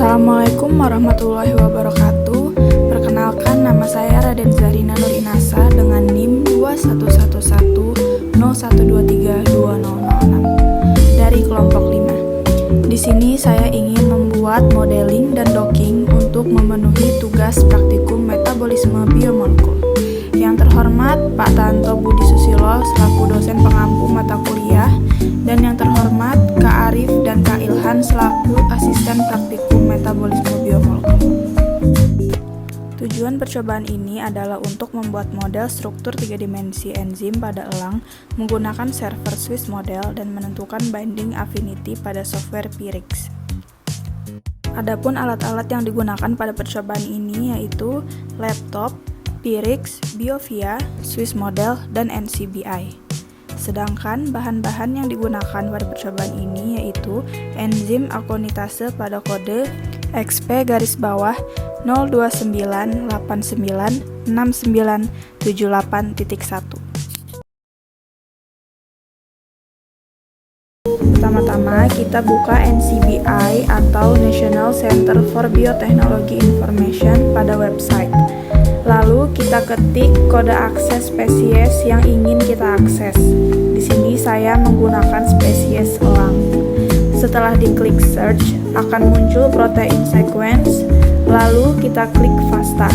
Assalamualaikum warahmatullahi wabarakatuh. Perkenalkan, nama saya Raden Zarina Nur Inasa dengan NIM 211101232006 dari kelompok 5. Di sini saya ingin membuat modeling dan docking untuk memenuhi tugas praktikum metabolisme biomolekul. Yang terhormat Pak Tanto Budi Susilo selaku dosen pengampu mata kuliah, dan yang terhormat Kak Arif dan Kak Ilhan selaku asisten praktikum metabolisme biomolekul. Tujuan percobaan ini adalah untuk membuat model struktur 3 dimensi enzim pada elang menggunakan server Swiss Model dan menentukan binding affinity pada software Pyrrhix. Adapun alat-alat yang digunakan pada percobaan ini yaitu laptop, Pyrrhix, BioVia, Swiss Model, dan NCBI. Sedangkan bahan-bahan yang digunakan pada percobaan ini yaitu enzim akonitase pada kode XP_89896978.1. Pertama-tama kita buka NCBI atau National Center for Biotechnology Information pada website. Lalu kita ketik kode akses spesies yang ingin kita akses. Di sini saya menggunakan spesies elang. Setelah diklik search, akan muncul protein sequence, lalu kita klik FASTA.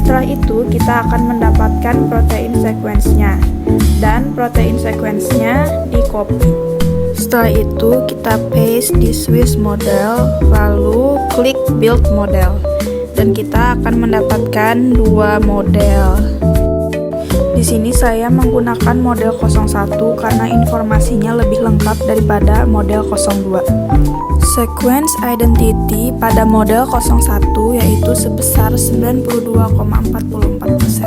Setelah itu, kita akan mendapatkan protein sequence-nya, dan protein sequence-nya di-copy. Setelah itu, kita paste di Swiss Model, lalu klik Build Model, dan kita akan mendapatkan 2 model. Di sini saya menggunakan model 01 karena informasinya lebih lengkap daripada model 02. Sequence identity pada model 01 yaitu sebesar 92,44%.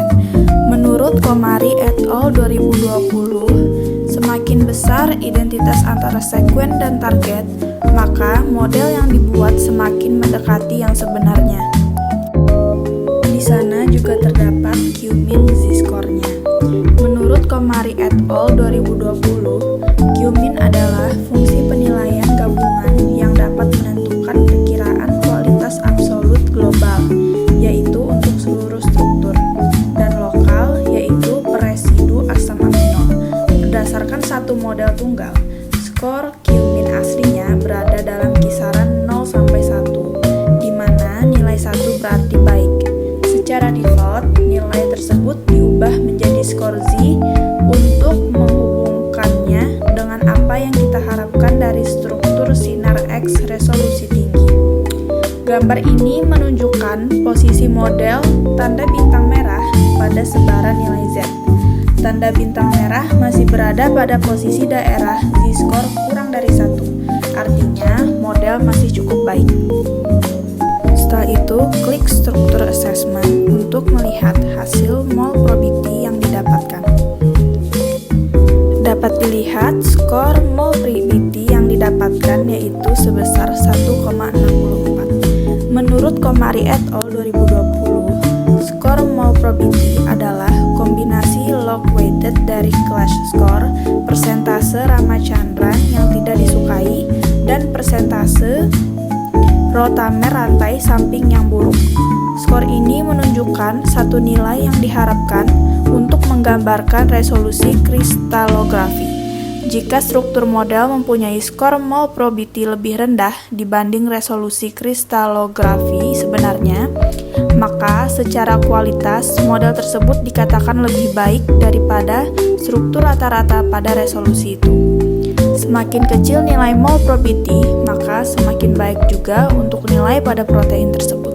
Menurut Komari et al. 2020, semakin besar identitas antara sequence dan target, maka model yang dibuat semakin mendekati yang sebenarnya. Di sana juga terdapat Q-min z-score-nya. Menurut Komari et al. 2020, Q-min adalah fungsi penilaian gabungan yang dapat menentukan perkiraan kualitas absolut global, yaitu untuk seluruh struktur, dan lokal, yaitu per residu asam amino. Berdasarkan satu model tunggal, skor Q-min aslinya berada dalam kisaran 0-1, di mana nilai 1 berarti baik. Secara default, nilai tersebut diubah menjadi skor Z untuk menghubungkannya dengan apa yang kita harapkan dari struktur sinar X resolusi tinggi. Gambar ini menunjukkan posisi model tanda bintang merah pada sebaran nilai Z. Tanda bintang merah masih berada pada posisi daerah Z-score kurang dari 1, artinya model masih cukup baik. Setelah itu, klik struktur assessment untuk melihat hasil mole probability yang didapatkan. Dapat dilihat skor mole probability yang didapatkan yaitu sebesar 1,64. Menurut Komari et al. 2020, skor mole probability adalah kombinasi log weighted dari clash score, persentase Ramachandran yang tidak disukai, dan persentase rotamer rantai samping yang buruk. Skor ini menunjukkan satu nilai yang diharapkan untuk menggambarkan resolusi kristalografi. Jika struktur model mempunyai skor mole probability lebih rendah dibanding resolusi kristalografi sebenarnya, maka secara kualitas model tersebut dikatakan lebih baik daripada struktur rata-rata pada resolusi itu. Semakin kecil nilai mole probability, maka semakin baik juga untuk nilai pada protein tersebut.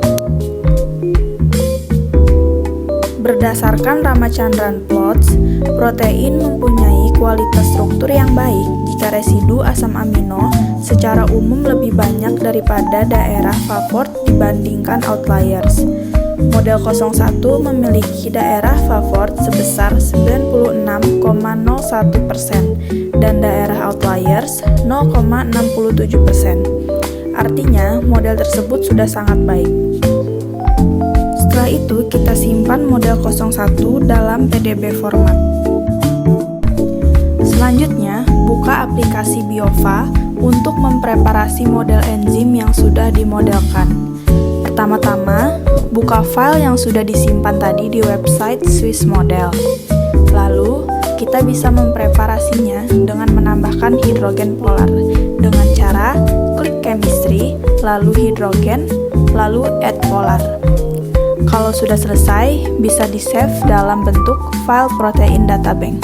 Berdasarkan Ramachandran plots, protein mempunyai kualitas struktur yang baik jika residu asam amino secara umum lebih banyak daripada daerah favored dibandingkan outliers. Model 01 memiliki daerah favored sebesar 96,01% dan daerah outliers 0,67%. Artinya, model tersebut sudah sangat baik. Setelah itu, kita simpan model 01 dalam PDB format. Selanjutnya, buka aplikasi BioVa untuk mempreparasi model enzim yang sudah dimodelkan. Pertama-tama, buka file yang sudah disimpan tadi di website Swiss Model. Lalu, kita bisa mempreparasinya dengan menambahkan hidrogen polar dengan cara klik chemistry, lalu hidrogen, lalu add polar. Kalau sudah selesai, bisa di-save dalam bentuk file protein databank.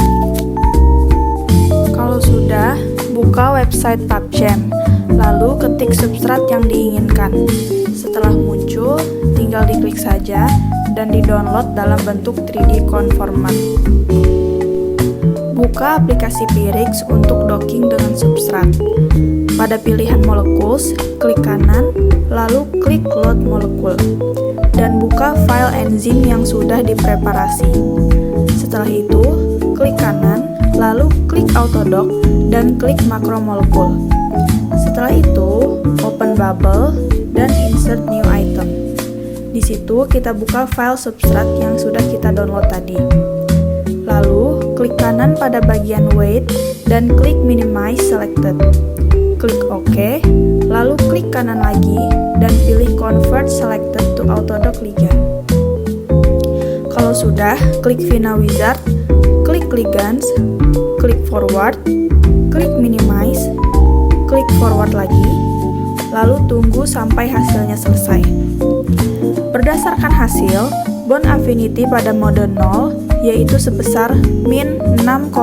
Kalau sudah, buka website PubChem, lalu ketik substrat yang diinginkan. Setelah muncul, tinggal diklik saja dan di-download dalam bentuk 3D conformat. Buka aplikasi Pyrix untuk docking dengan substrat. Pada pilihan molecules, klik kanan, lalu klik load molecule, dan buka file enzim yang sudah dipreparasi. Setelah itu, klik kanan, lalu klik autodock, dan klik macromolekul. Setelah itu, open bubble, dan insert new item. Di situ kita buka file substrat yang sudah kita download tadi. Lalu, klik kanan pada bagian weight, dan klik minimize selected. Klik OK, lalu klik kanan lagi, dan pilih convert selected to autodock ligand. Kalau sudah, klik Vina Wizard, klik ligands, klik forward, klik minimize, klik forward lagi, lalu tunggu sampai hasilnya selesai. Berdasarkan hasil, bond affinity pada mode 0 yaitu sebesar min 6,1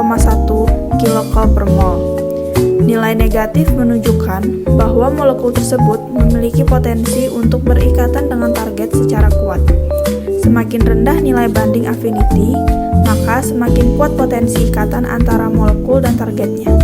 kcal per mol. Nilai negatif menunjukkan bahwa molekul tersebut memiliki potensi untuk berikatan dengan target secara kuat. Semakin rendah nilai banding affinity, maka semakin kuat potensi ikatan antara molekul dan targetnya.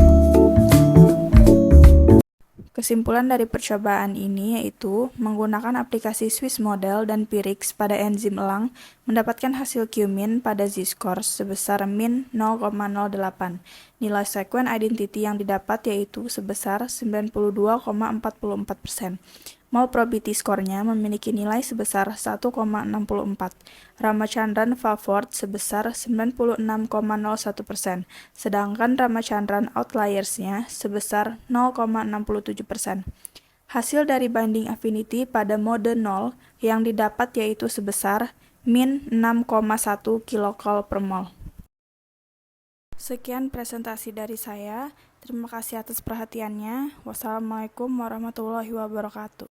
Kesimpulan dari percobaan ini yaitu menggunakan aplikasi Swiss Model dan Pyrix pada enzim elang mendapatkan hasil Q-min pada z-score sebesar min 0,08. Nilai sequence identity yang didapat yaitu sebesar 92,44%. Mol probability score-nya memiliki nilai sebesar 1,64. Ramachandran-Favourt sebesar 96,01%, sedangkan Ramachandran outliers-nya sebesar 0,67%. Hasil dari binding affinity pada mode 0 yang didapat yaitu sebesar min 6,1 kcal per mol. Sekian presentasi dari saya. Terima kasih atas perhatiannya. Wassalamualaikum warahmatullahi wabarakatuh.